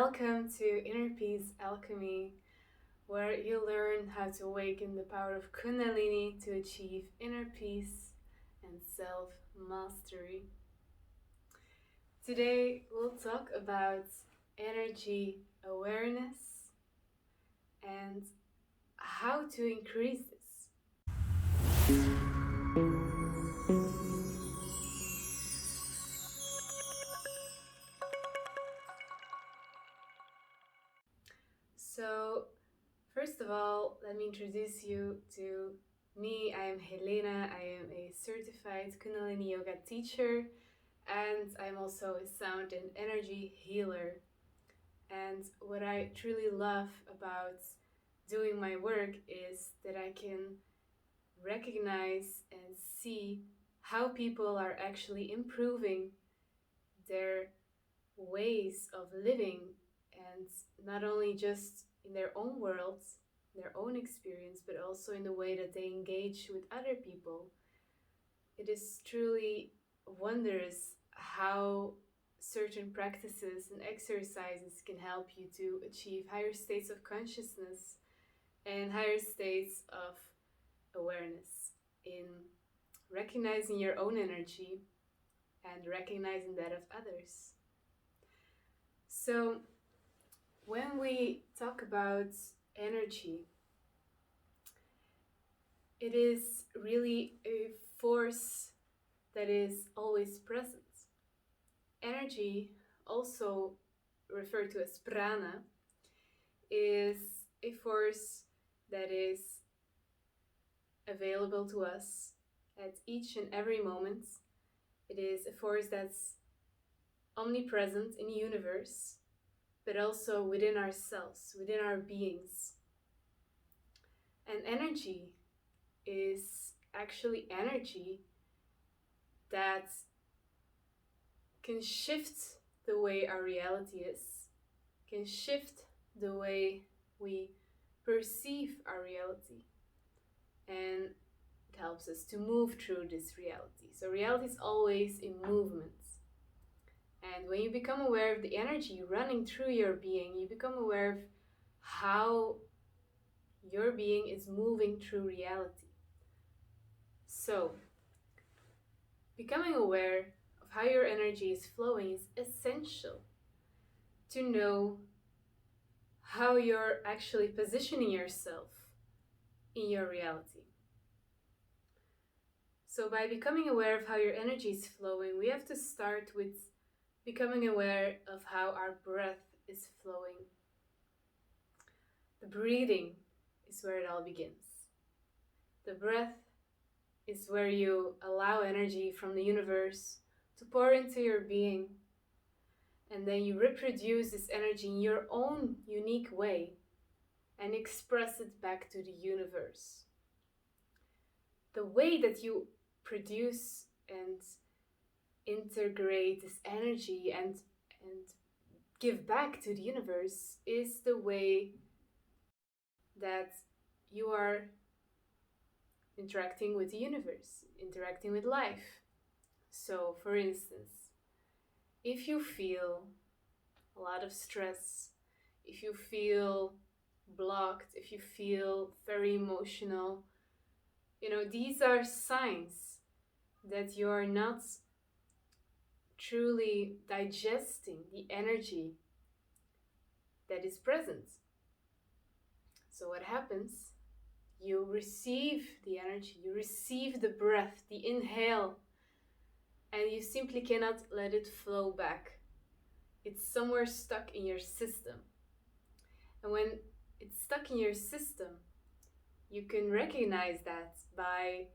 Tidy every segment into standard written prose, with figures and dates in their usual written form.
welcome to Inner Peace Alchemy, where you learn how to awaken the power of Kundalini to achieve inner peace and self-mastery. Today we'll talk about energy awareness and how to increase this. So, first of all, let me introduce you to me. I am Helena. I am a certified Kundalini Yoga teacher, and I'm also a sound and energy healer. And what I truly love about doing my work is that I can recognize and see how people are actually improving their ways of living, and not only just in their own worlds, their own experience, but also in the way that they engage with other people. It is truly wondrous how certain practices and exercises can help you to achieve higher states of consciousness and higher states of awareness in recognizing your own energy and recognizing that of others. So, when we talk about energy, it is really a force that is always present. Energy, also referred to as prana, is a force that is available to us at each and every moment. It is a force that's omnipresent in the universe, but also within ourselves, within our beings. And energy is actually energy that can shift the way our reality is, can shift the way we perceive our reality, and it helps us to move through this reality. So reality is always in movement. And when you become aware of the energy running through your being, you become aware of how your being is moving through reality. So, becoming aware of how your energy is flowing is essential to know how you're actually positioning yourself in your reality. So, by becoming aware of how your energy is flowing, we have to start with becoming aware of how our breath is flowing. The breathing is where it all begins. The breath is where you allow energy from the universe to pour into your being, and then you reproduce this energy in your own unique way and express it back to the universe. The way that you produce and integrate this energy and give back to the universe is the way that you are interacting with the universe, interacting with life. So, for instance, if you feel a lot of stress, if you feel blocked, if you feel very emotional, these are signs that you are not truly digesting the energy that is present. So what happens? You receive the energy, you receive the breath, the inhale, and you simply cannot let it flow back. It's somewhere stuck in your system. And when it's stuck in your system, you can recognize that by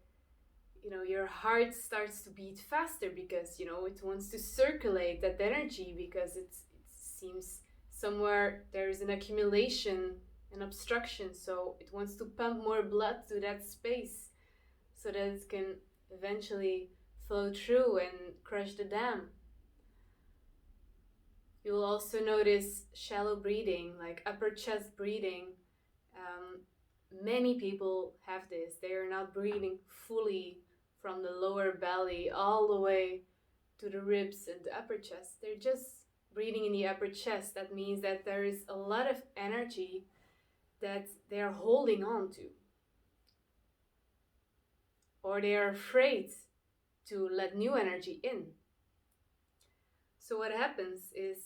your heart starts to beat faster because it wants to circulate that energy, because it seems somewhere there is an accumulation, an obstruction, so it wants to pump more blood to that space so that it can eventually flow through and crush the dam. You will also notice shallow breathing, like upper chest breathing. Many people have this. They are not breathing fully from the lower belly all the way to the ribs and the upper chest. They're just breathing in the upper chest, that means that there is a lot of energy that they are holding on to, or they are afraid to let new energy in. So what happens is,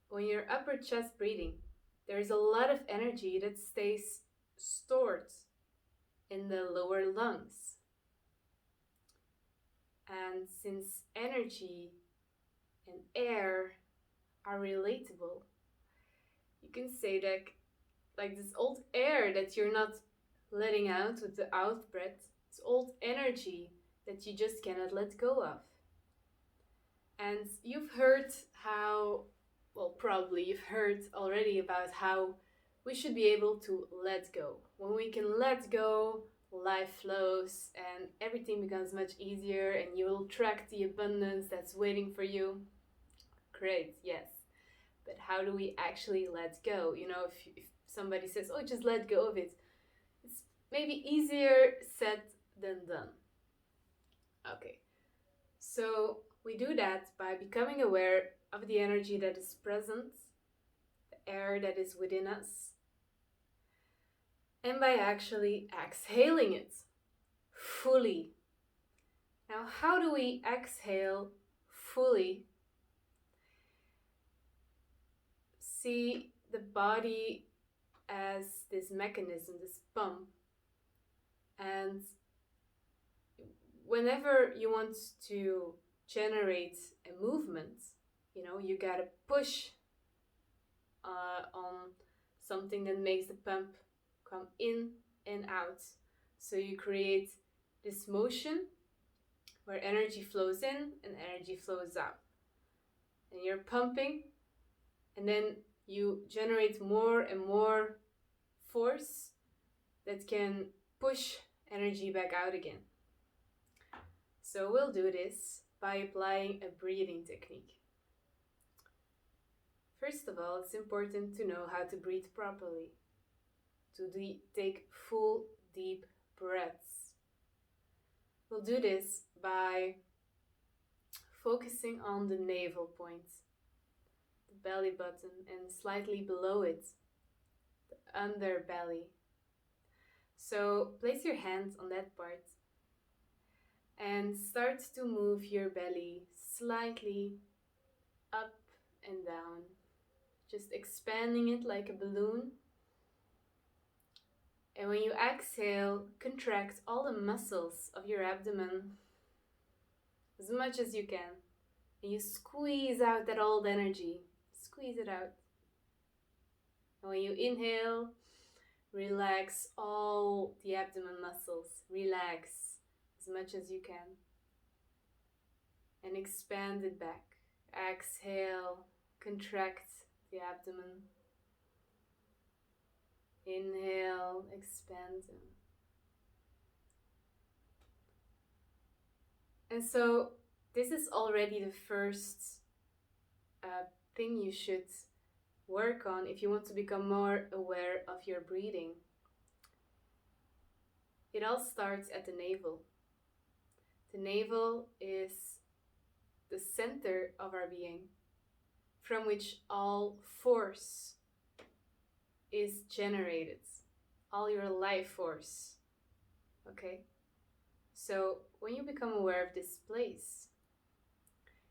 when you're upper chest breathing, there's a lot of energy that stays stored in the lower lungs. And since energy and air are relatable, you can say that, like this old air that you're not letting out with the out breath, it's old energy that you just cannot let go of. And you've heard how, well, probably you've heard already about how we should be able to let go. When we can let go, life flows and everything becomes much easier, and you will attract the abundance that's waiting for you. Great, yes. But how do we actually let go? You know, if somebody says, oh, just let go of it, it's maybe easier said than done. Okay, so we do that by becoming aware of the energy that is present, the air that is within us, and by actually exhaling it fully. Now, how do we exhale fully? See the body as this mechanism, this pump, and whenever you want to generate a movement, you know, you gotta push on something that makes the pump come in and out. So you create this motion where energy flows in and energy flows out. And you're pumping, and then you generate more and more force that can push energy back out again. So we'll do this by applying a breathing technique. First of all, it's important to know how to breathe properly, to take full, deep breaths. We'll do this by focusing on the navel point, the belly button, and slightly below it, the underbelly. So place your hands on that part and start to move your belly slightly up and down, just expanding it like a balloon. And when you exhale, contract all the muscles of your abdomen as much as you can. And you squeeze out that old energy. Squeeze it out. And when you inhale, relax all the abdomen muscles. Relax as much as you can. And expand it back. Exhale, contract the abdomen. Inhale, expand. And so this is already the first thing you should work on if you want to become more aware of your breathing. It all starts at the navel. The navel is the center of our being, from which all force is generated, all your life force. Okay? So when you become aware of this place,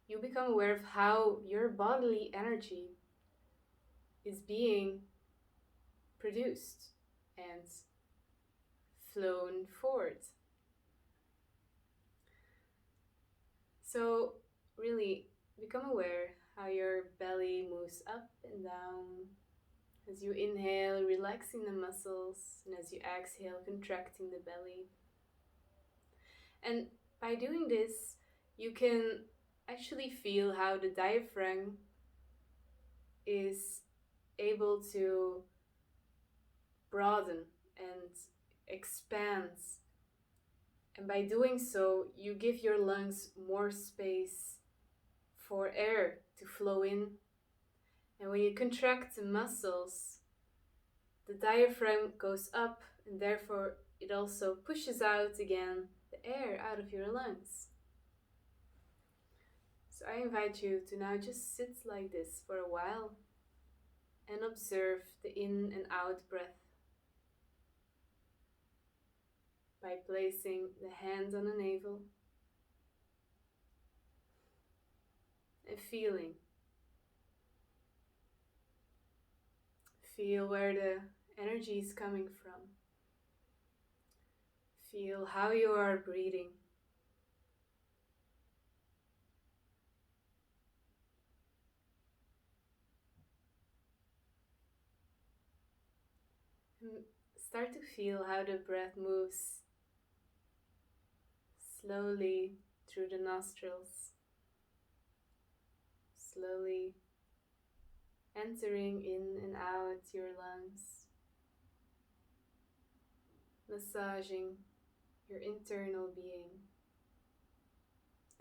you become aware of how your bodily energy is being produced and flown forward. So really become aware how your belly moves up and down as you inhale, relaxing the muscles, and as you exhale, contracting the belly. And by doing this, you can actually feel how the diaphragm is able to broaden and expand. And by doing so, you give your lungs more space for air to flow in. And when you contract the muscles, the diaphragm goes up, and therefore it also pushes out again the air out of your lungs. So I invite you to now just sit like this for a while and observe the in and out breath by placing the hands on the navel and feeling. Feel where the energy is coming from. Feel how you are breathing. And start to feel how the breath moves slowly through the nostrils, slowly entering in and out your lungs, massaging your internal being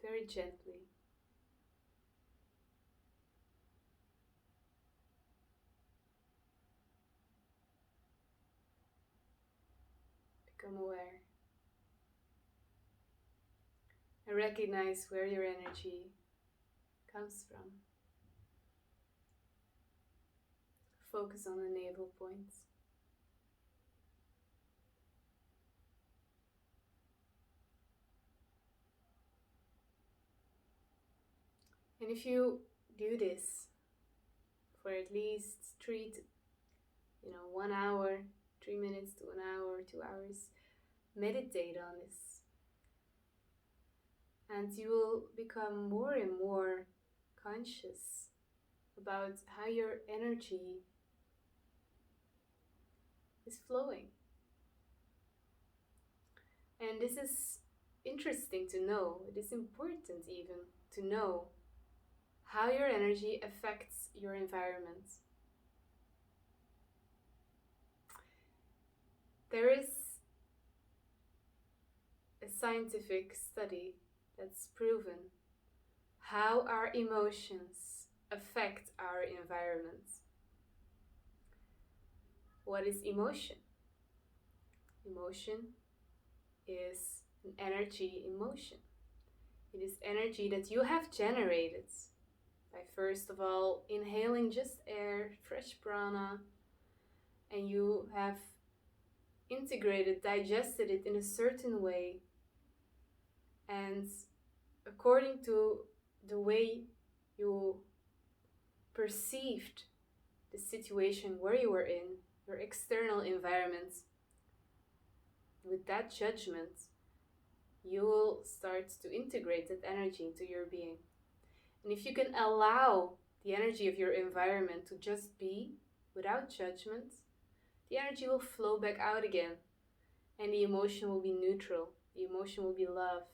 very gently. Become aware and recognize where your energy comes from. Focus on the navel points. And if you do this for at least 1 hour, 3 minutes to an hour, 2 hours, meditate on this. And you will become more and more conscious about how your energy is flowing. And this is interesting to know. It is important even to know how your energy affects your environment. There is a scientific study that's proven how our emotions affect our environment. What is emotion? Emotion is an energy in motion. It is energy that you have generated by first of all inhaling just air, fresh prana, and you have integrated, digested it in a certain way, and according to the way you perceived the situation where you were in, your external environment, with that judgment, you will start to integrate that energy into your being. And if you can allow the energy of your environment to just be without judgment, the energy will flow back out again, and the emotion will be neutral. The emotion will be love.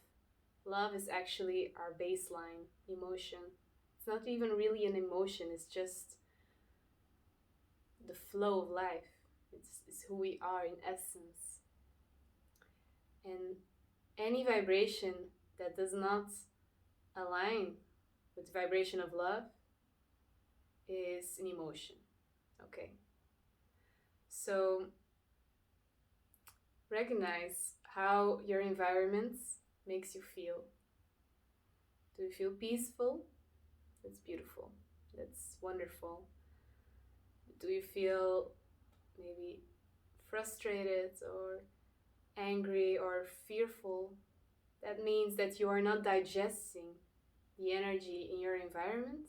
Love is actually our baseline emotion. It's not even really an emotion, it's just the flow of life. It's who we are in essence. And any vibration that does not align with the vibration of love is an emotion. Okay. So recognize how your environment makes you feel. Do you feel peaceful? That's beautiful. That's wonderful. Do you feel maybe frustrated or angry or fearful? That means that you are not digesting the energy in your environment,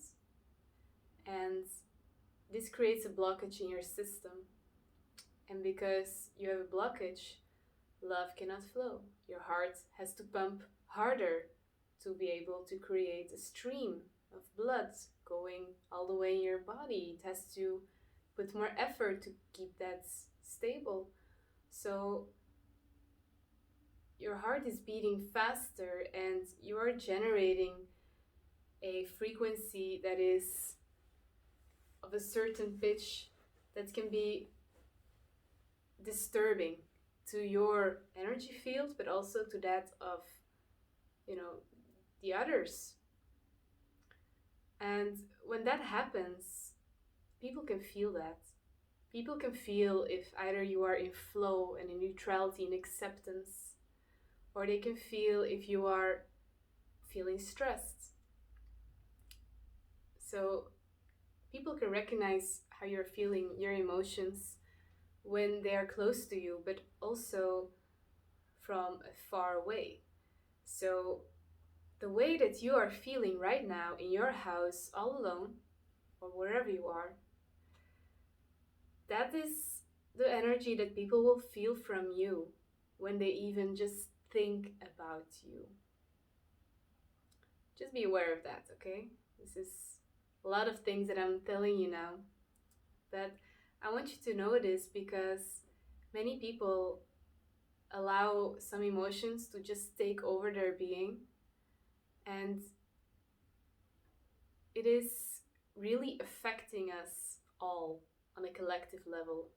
and this creates a blockage in your system. And because you have a blockage, love cannot flow. Your heart has to pump harder to be able to create a stream of blood going all the way in your body. It has to put more effort to keep that stable. So your heart is beating faster and you are generating a frequency that is of a certain pitch that can be disturbing to your energy field, but also to that of, the others. And when that happens, people can feel that. People can feel if either you are in flow and in neutrality and acceptance, or they can feel if you are feeling stressed. So people can recognize how you're feeling, your emotions, when they are close to you, but also from far away. So the way that you are feeling right now in your house, all alone, or wherever you are, that is the energy that people will feel from you when they even just think about you. Just be aware of that, okay? This is a lot of things that I'm telling you now, but I want you to know this because many people allow some emotions to just take over their being, and it is really affecting us all on a collective level.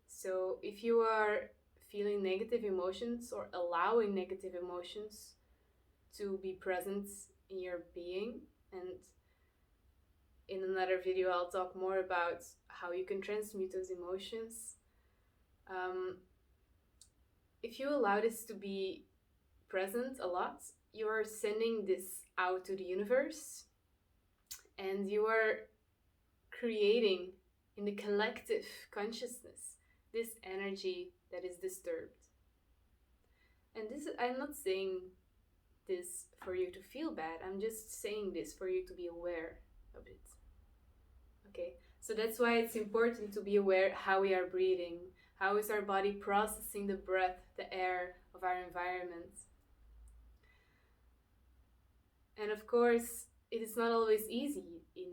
So if you are feeling negative emotions or allowing negative emotions to be present in your being, and in another video I'll talk more about how you can transmute those emotions. If you allow this to be present a lot, you are sending this out to the universe, and you are creating in the collective consciousness this energy that is disturbed. And this, I'm not saying this for you to feel bad, I'm just saying this for you to be aware of it. Okay, so that's why it's important to be aware how we are breathing, how is our body processing the breath, the air of our environment. And of course, it is not always easy in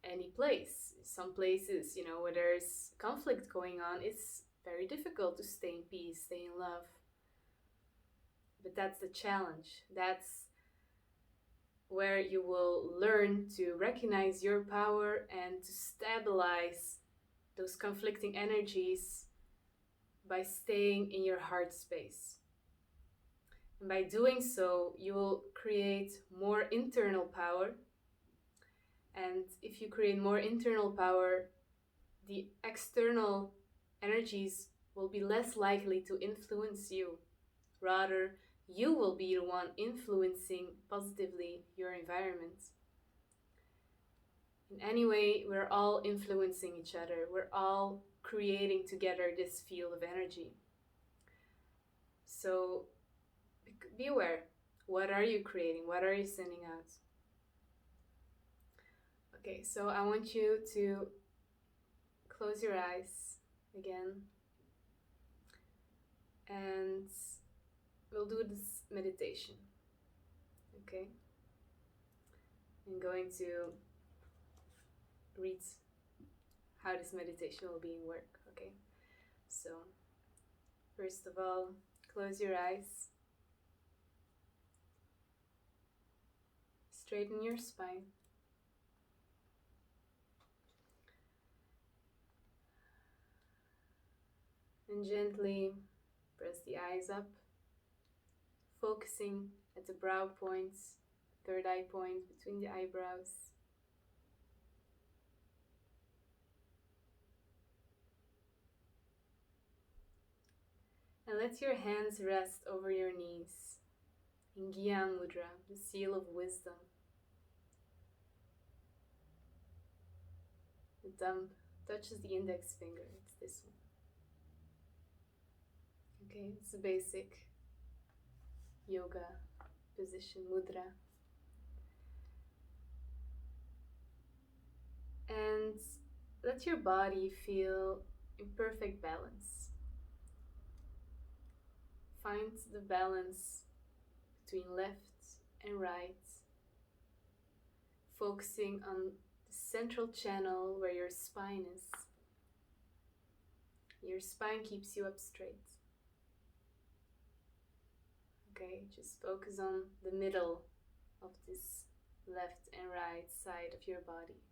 any place. Some places, where there's conflict going on, it's very difficult to stay in peace, stay in love. But that's the challenge. That's where you will learn to recognize your power and to stabilize those conflicting energies by staying in your heart space. And by doing so, you will create more internal power. And if you create more internal power, the external energies will be less likely to influence you. Rather, you will be the one influencing positively your environment. In any way, we're all influencing each other. We're all creating together this field of energy. So be aware. What are you creating? What are you sending out? Okay, so I want you to close your eyes again. And we'll do this meditation. Okay? I'm going to read how this meditation will be in work. Okay? So, first of all, close your eyes. Straighten your spine. And gently press the eyes up, focusing at the brow points, third eye point between the eyebrows. And let your hands rest over your knees in Gyan Mudra, the seal of wisdom. The thumb touches the index finger, it's this one. Okay, it's a basic yoga position, mudra. And let your body feel in perfect balance. Find the balance between left and right, focusing on the central channel where your spine is. Your spine keeps you up straight. Okay, just focus on the middle of this left and right side of your body.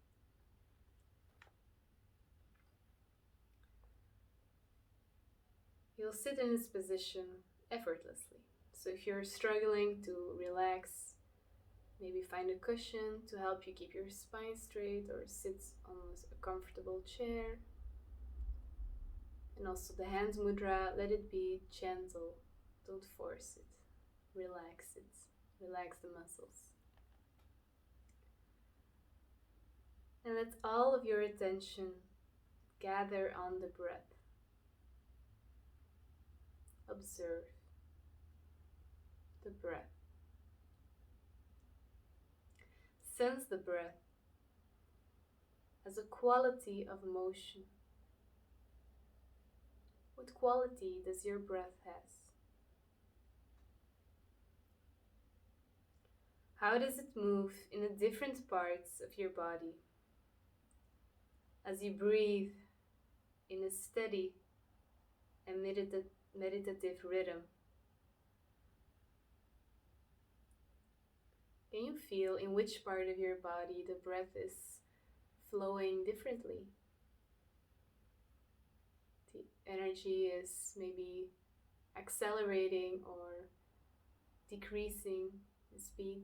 You'll sit in this position effortlessly. So if you're struggling to relax, maybe find a cushion to help you keep your spine straight, or sit on a comfortable chair. And also the hand mudra, let it be gentle, don't force it, relax the muscles. And let all of your attention gather on the breath. Observe the breath. Sense the breath as a quality of motion. What quality does your breath have? How does it move in the different parts of your body? As you breathe in a steady and meditative rhythm, can you feel in which part of your body the breath is flowing differently? The energy is maybe accelerating or decreasing in speed.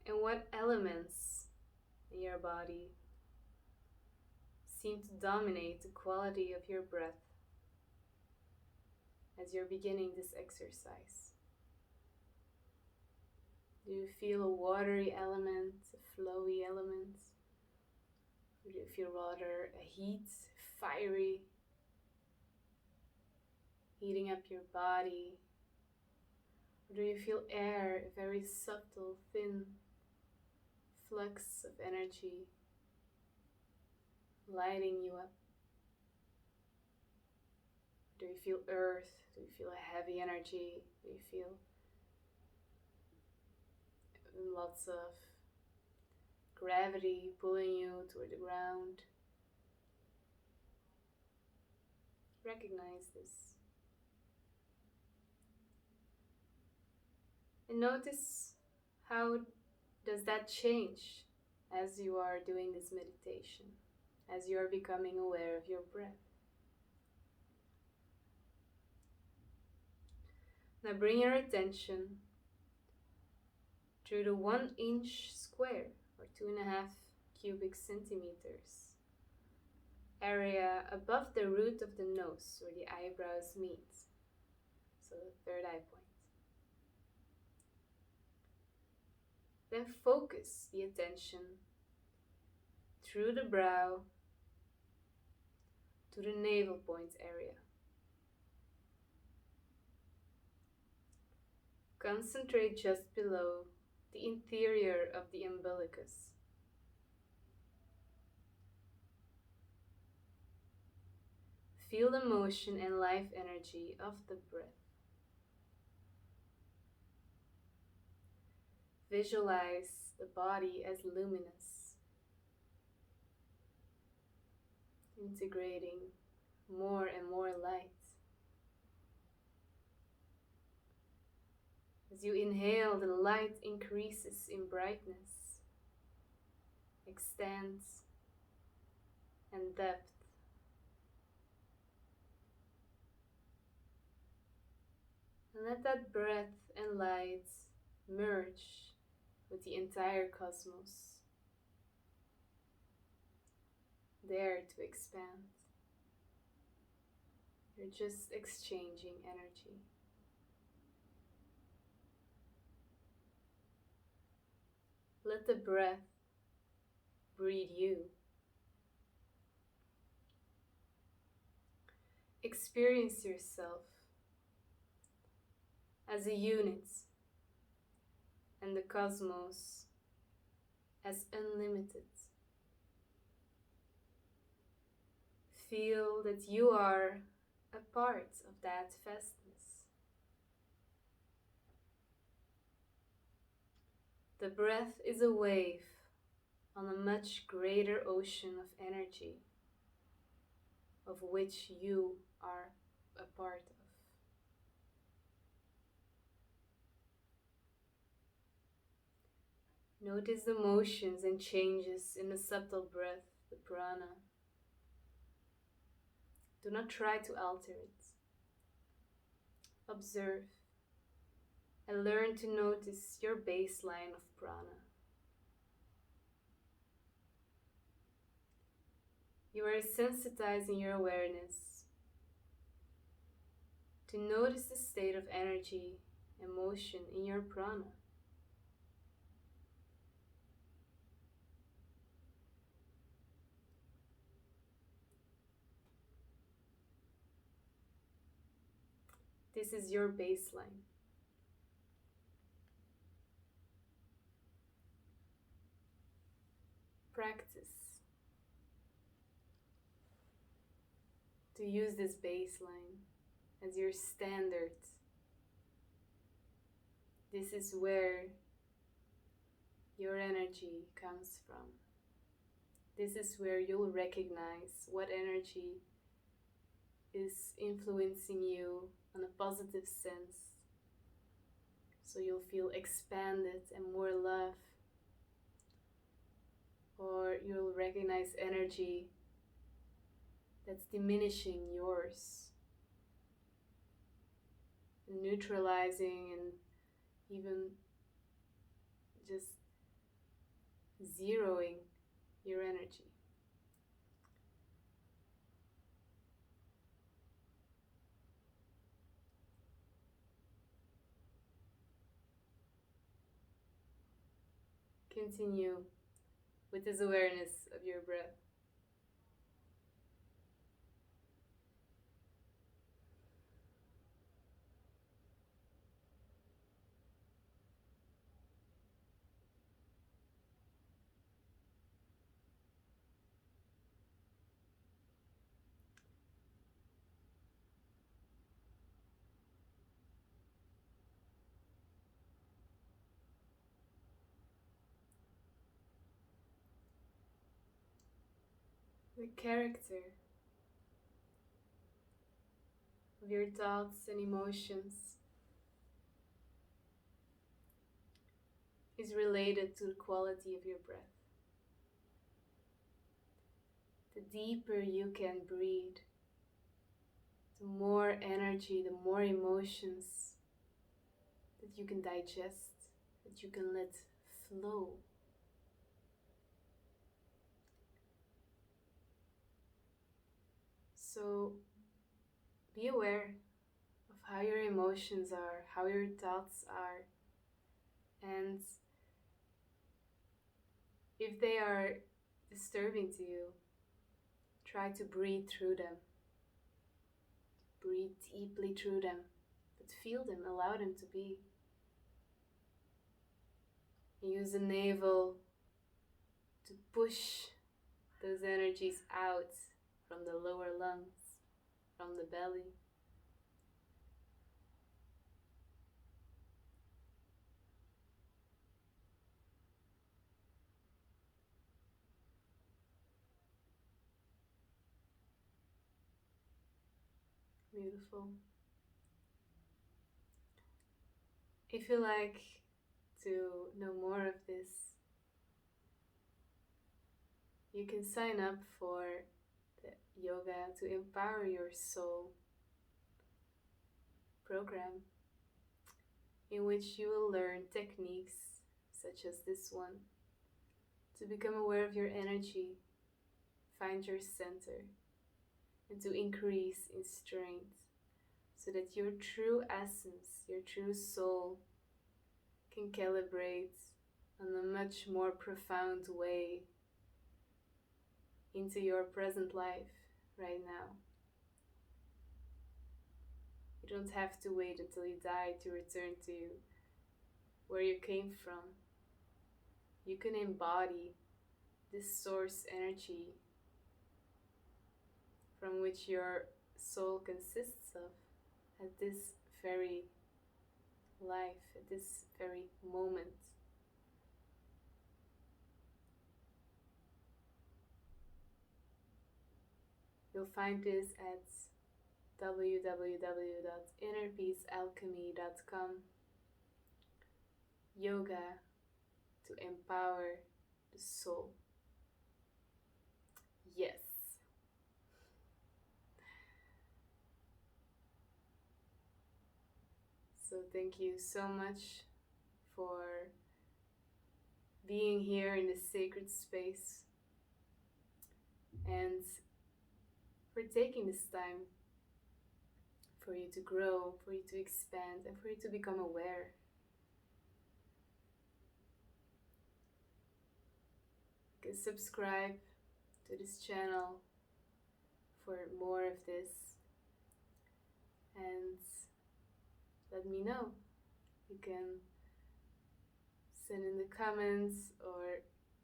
And what elements in your body seem to dominate the quality of your breath as you're beginning this exercise? Do you feel a watery element, a flowy element? Or do you feel rather a heat, fiery, heating up your body? Or do you feel air, a very subtle, thin flux of energy lighting you up? Do you feel earth? Do you feel a heavy energy? Do you feel lots of gravity pulling you toward the ground? Recognize this. And notice how does that change as you are doing this meditation, as you are becoming aware of your breath. Now bring your attention through the 1 inch square or 2.5 cubic centimeters area above the root of the nose where the eyebrows meet, so the third eye point. Then focus the attention through the brow to the navel point area. Concentrate just below the interior of the umbilicus. Feel the motion and life energy of the breath. Visualize the body as luminous, integrating more and more light. As you inhale, the light increases in brightness, extends, and depth. And let that breath and light merge with the entire cosmos, there to expand. You're just exchanging energy. Let the breath breathe you. Experience yourself as a unit and the cosmos as unlimited. Feel that you are a part of that vastness. The breath is a wave on a much greater ocean of energy, of which you are a part of. Notice the motions and changes in the subtle breath, the prana. Do not try to alter it. Observe and learn to notice your baseline of prana. You are sensitizing your awareness to notice the state of energy emotion in your prana. This is your baseline. Practice to use this baseline as your standard. This is where your energy comes from. This is where you'll recognize what energy is influencing you on a positive sense. So you'll feel expanded and more love. Or you'll recognize energy that's diminishing yours, neutralizing and even just zeroing your energy. Continue with this awareness of your breath. The character of your thoughts and emotions is related to the quality of your breath. The deeper you can breathe, the more energy, the more emotions that you can digest, that you can let flow. So be aware of how your emotions are, how your thoughts are, and if they are disturbing to you, try to breathe through them. Breathe deeply through them, but feel them, allow them to be. Use the navel to push those energies out from the lower lungs, from the belly. Beautiful. If you like to know more of this, you can sign up for the Yoga to Empower Your Soul program, in which you will learn techniques such as this one to become aware of your energy, find your center, and to increase in strength so that your true essence, your true soul can calibrate on a much more profound way into your present life right now. You don't have to wait until you die to return to where you came from. You can embody this source energy from which your soul consists of at this very life, at this very moment. You'll find this at www.innerpeacealchemy.com. Yoga to empower the soul. Yes. So thank you so much for being here in this sacred space and for taking this time for you to grow, for you to expand, and for you to become aware. You can subscribe to this channel for more of this, and let me know. You can send in the comments or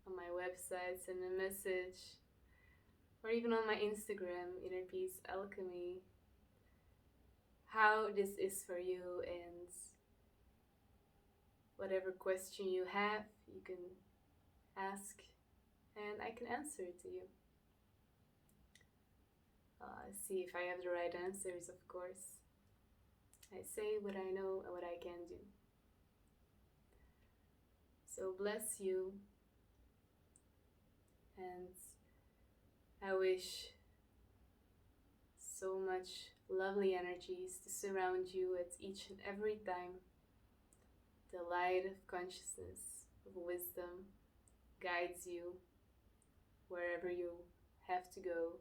on my website, send a message, or even on my Instagram, Inner Peace Alchemy, how this is for you, and whatever question you have, you can ask and I can answer it to you. See if I have the right answers, of course. I say what I know and what I can do. So bless you, and I wish so much lovely energies to surround you at each and every time. The light of consciousness, of wisdom, guides you wherever you have to go,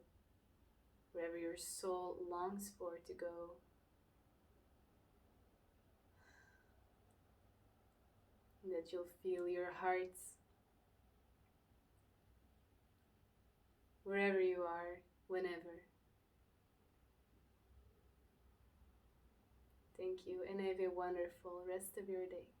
wherever your soul longs for to go. And that you'll feel your heart wherever you are, whenever. Thank you, and have a wonderful rest of your day.